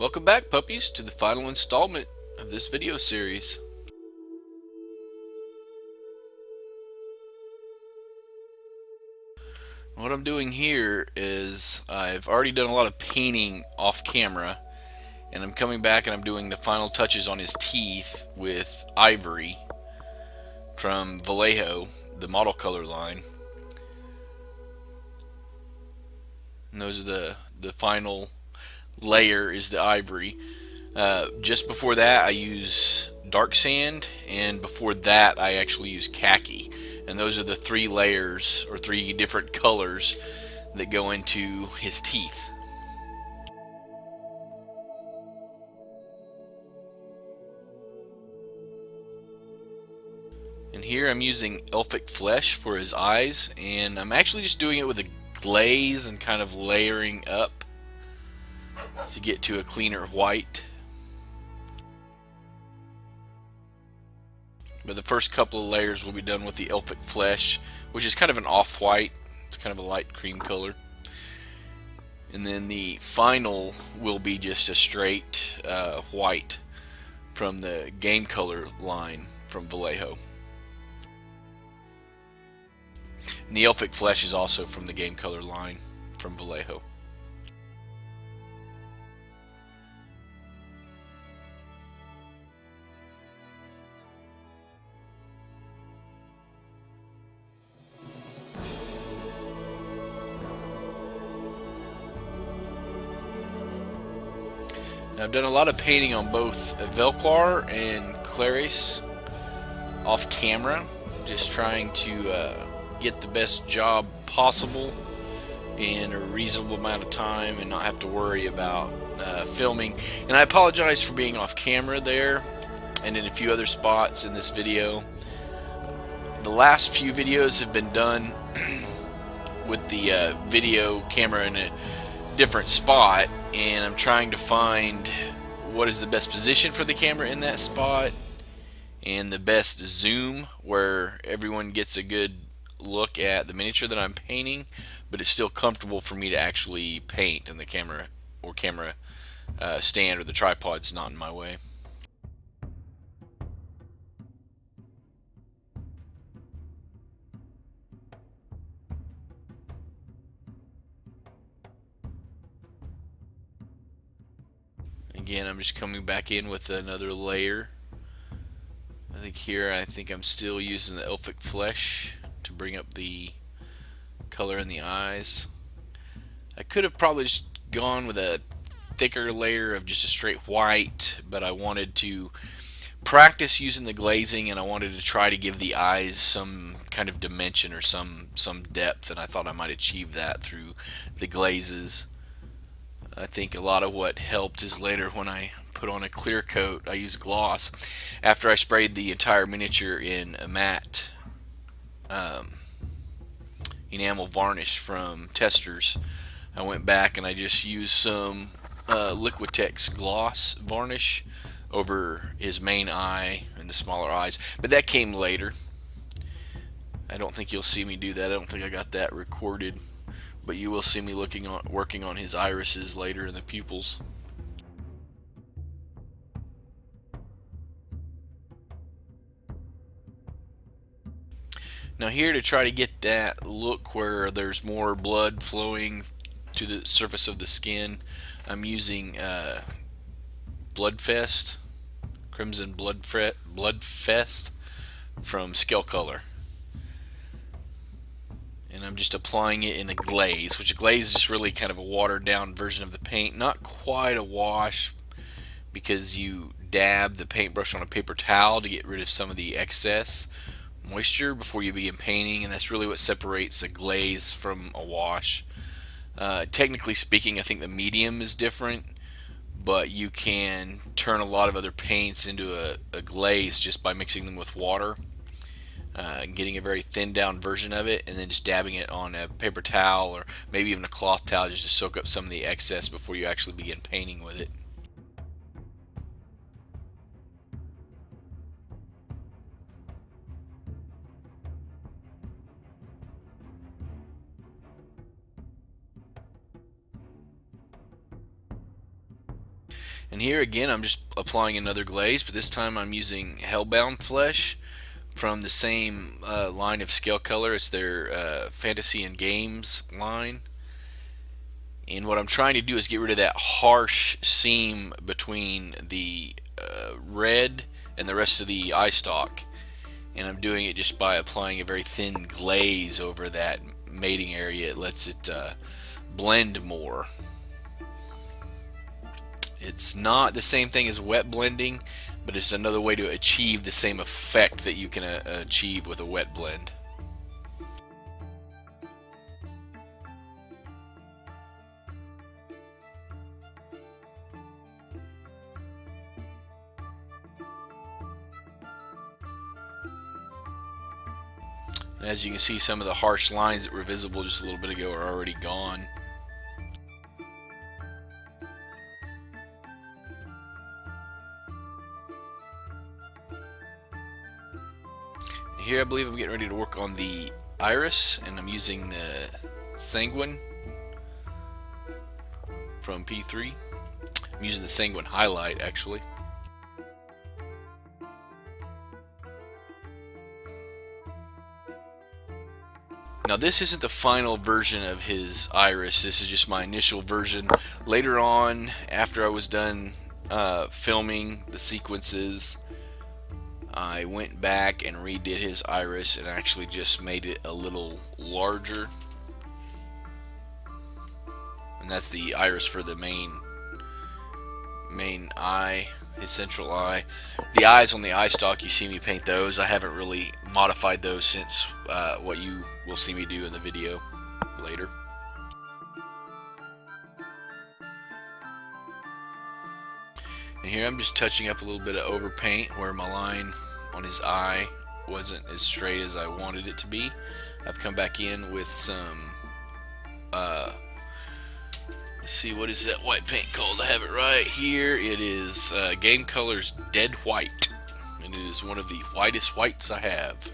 Welcome back, puppies, to the final installment of this video series. What I'm doing here is I've already done a lot of painting off camera, and I'm coming back and I'm doing the final touches on his teeth with ivory from Vel'Qhar, the model color line. And those are the final layer is the ivory. Just before that I use dark sand, and before that I actually use khaki, and those are the three layers or three different colors that go into his teeth. And here I'm using elfic flesh for his eyes, and I'm actually just doing it with a glaze and kind of layering up to get to a cleaner white. But the first couple of layers will be done with the elfic flesh, which is kind of an off-white. It's kind of a light cream color. And then the final will be just a straight white from the game color line from Vel'Qhar. And the elfic flesh is also from the game color line from Vel'Qhar. Now, I've done a lot of painting on both Vel'Qhar and Claris off camera, just trying to get the best job possible in a reasonable amount of time and not have to worry about filming. And I apologize for being off camera there and in a few other spots in this video. The last few videos have been done with the video camera in a different spot, and I'm trying to find what is the best position for the camera in that spot and the best zoom where everyone gets a good look at the miniature that I'm painting, but it's still comfortable for me to actually paint, and the camera stand or the tripod's not in my way. Again, I'm just coming back in with another layer. I think I'm still using the elfic flesh to bring up the color in the eyes. I could have probably just gone with a thicker layer of just a straight white, but I wanted to practice using the glazing, and I wanted to try to give the eyes some kind of dimension or some depth, and I thought I might achieve that through the glazes. I think a lot of what helped is later when I put on a clear coat, I used gloss. After I sprayed the entire miniature in a matte enamel varnish from Testers, I went back and I just used some Liquitex gloss varnish over his main eye and the smaller eyes. But that came later. I don't think you'll see me do that. I don't think I got that recorded. But you will see me working on his irises later in the pupils. Now here, to try to get that look where there's more blood flowing to the surface of the skin, I'm using Bloodfest, Crimson Bloodfest from Scale Color. And I'm just applying it in a glaze, which a glaze is just really kind of a watered down version of the paint. Not quite a wash, because you dab the paintbrush on a paper towel to get rid of some of the excess moisture before you begin painting, and that's really what separates a glaze from a wash. Technically speaking, I think the medium is different, but you can turn a lot of other paints into a glaze just by mixing them with water. Getting a very thin down version of it, and then just dabbing it on a paper towel or maybe even a cloth towel just to soak up some of the excess before you actually begin painting with it. And here again, I'm just applying another glaze, but this time I'm using Hellbound Flesh from the same line of scale color. It's their fantasy and games line. And what I'm trying to do is get rid of that harsh seam between the red and the rest of the eye stalk. And I'm doing it just by applying a very thin glaze over that mating area. It lets it blend more. It's not the same thing as wet blending, but it's another way to achieve the same effect that you can achieve with a wet blend. And as you can see, some of the harsh lines that were visible just a little bit ago are already gone. Here I believe I'm getting ready to work on the iris, and I'm using the Sanguine from P3. I'm using the Sanguine highlight actually. Now this isn't the final version of his iris, this is just my initial version. Later on, after I was done filming the sequences, I went back and redid his iris and actually just made it a little larger. And that's the iris for the main eye, his central eye. The eyes on the eye stalk, you see me paint those. I haven't really modified those since what you will see me do in the video later. And here I'm just touching up a little bit of overpaint where my line on his eye wasn't as straight as I wanted it to be. I've come back in with some let's see, what is that white paint called? I have it right here. It is Game Colors Dead White, and it is one of the whitest whites I have.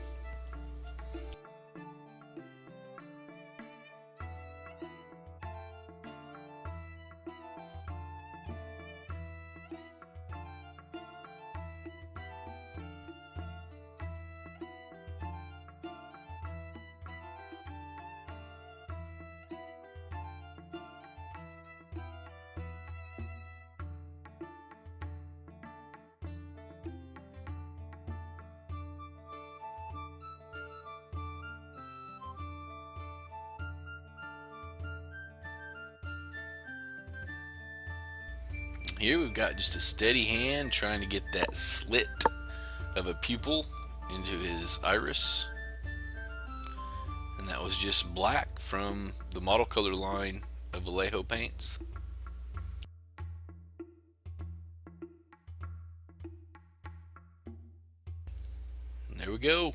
Here we've got just a steady hand trying to get that slit of a pupil into his iris. And that was just black from the model color line of Vallejo paints. And there we go.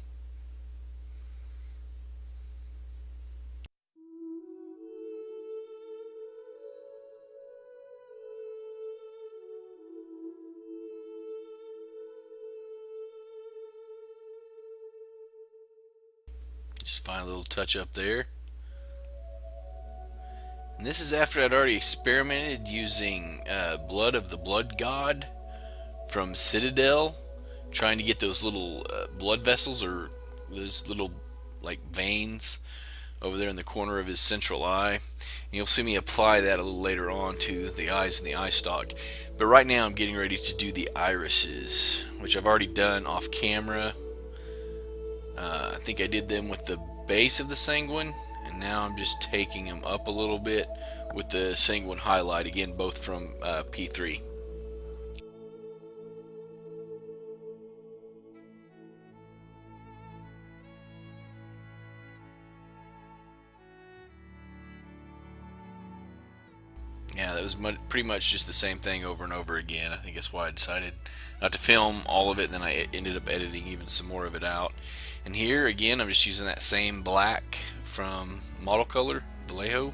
Just find a little touch up there. And this is after I'd already experimented using Blood of the Blood God from Citadel, trying to get those little blood vessels, or those little like veins over there in the corner of his central eye. And you'll see me apply that a little later on to the eyes and the eye stalk. But right now I'm getting ready to do the irises, which I've already done off camera. I think I did them with the base of the Sanguine, and now I'm just taking them up a little bit with the Sanguine highlight, again both from P3. Yeah, that was pretty much just the same thing over and over again. I think that's why I decided not to film all of it, and then I ended up editing even some more of it out. And here again I'm just using that same black from Model Color Vallejo,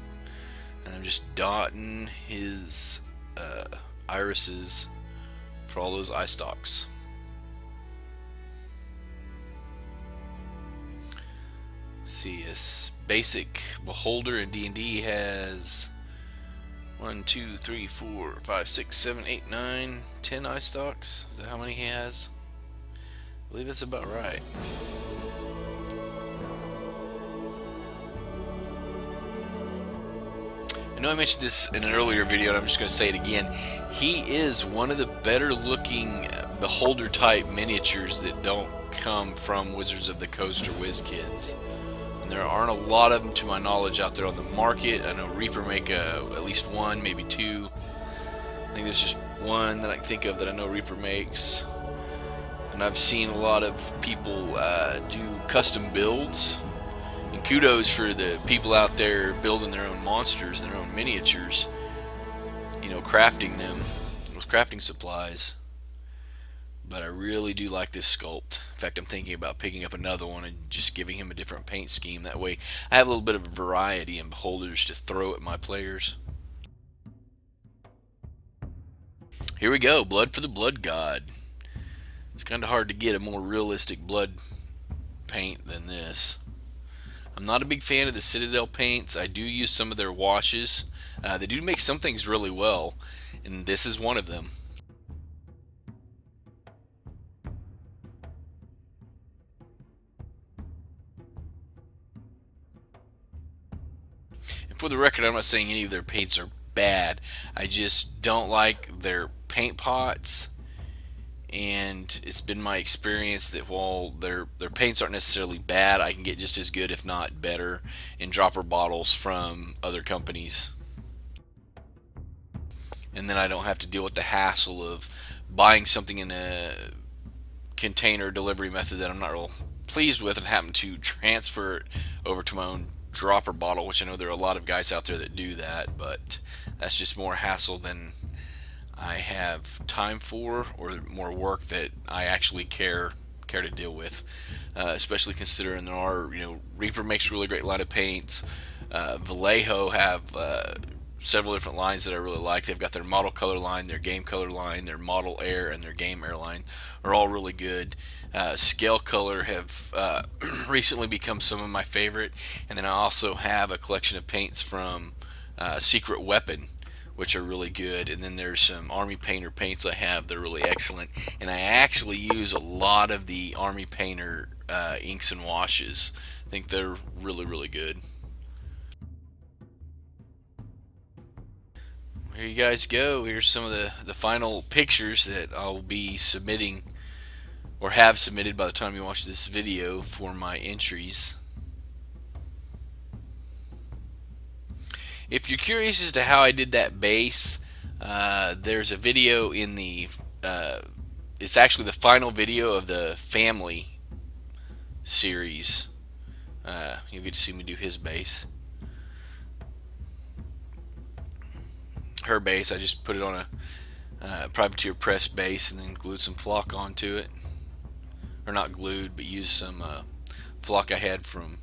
and I'm just dotting his irises for all those eye stalks. See, this basic beholder in D&D has, well, 1, 2, 3, 4, 5, 6, 7, 8, 9, 10 eye stalks. Is that how many he has? I believe that's about right. I know I mentioned this in an earlier video, and I'm just going to say it again. He is one of the better looking beholder type miniatures that don't come from Wizards of the Coast or WizKids. And there aren't a lot of them to my knowledge out there on the market. I know Reaper make at least one, maybe two. I think there's just one that I can think of that I know Reaper makes. And I've seen a lot of people do custom builds. And kudos for the people out there building their own monsters and their own miniatures. You know, crafting them with crafting supplies. But I really do like this sculpt. In fact, I'm thinking about picking up another one and just giving him a different paint scheme. That way I have a little bit of variety in beholders to throw at my players. Here we go, Blood for the Blood God. It's kind of hard to get a more realistic blood paint than this. I'm not a big fan of the Citadel paints. I do use some of their washes. They do make some things really well, and this is one of them. And for the record, I'm not saying any of their paints are bad. I just don't like their paint pots. And it's been my experience that while their paints aren't necessarily bad, I can get just as good, if not better, in dropper bottles from other companies. And then I don't have to deal with the hassle of buying something in a container delivery method that I'm not real pleased with and having to transfer it over to my own dropper bottle, which I know there are a lot of guys out there that do that, but that's just more hassle than I have time for, or more work that I actually care to deal with, especially considering there are, you know, Reaper makes really great line of paints. Vel'Qhar have several different lines that I really like. They've got their model color line, their game color line, their model air, and their game air line are all really good. Scale color have recently become some of my favorite, and then I also have a collection of paints from Secret Weapon, which are really good. And then there's some Army Painter paints I have that are really excellent. And I actually use a lot of the Army Painter inks and washes. I think they're really, really good. Here you guys go. Here's some of the final pictures that I'll be submitting, or have submitted by the time you watch this video, for my entries. If you're curious as to how I did that base, there's a video in the, it's actually the final video of the family series. You'll get to see me do his base. Her base, I just put it on a privateer press base and then glued some flock onto it. Or not glued, but used some flock I had from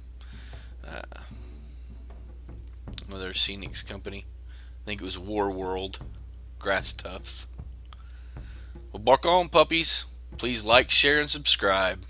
another Scenics company. I think it was War World grass tufts. Well, bark on, puppies. Please like, share, and subscribe.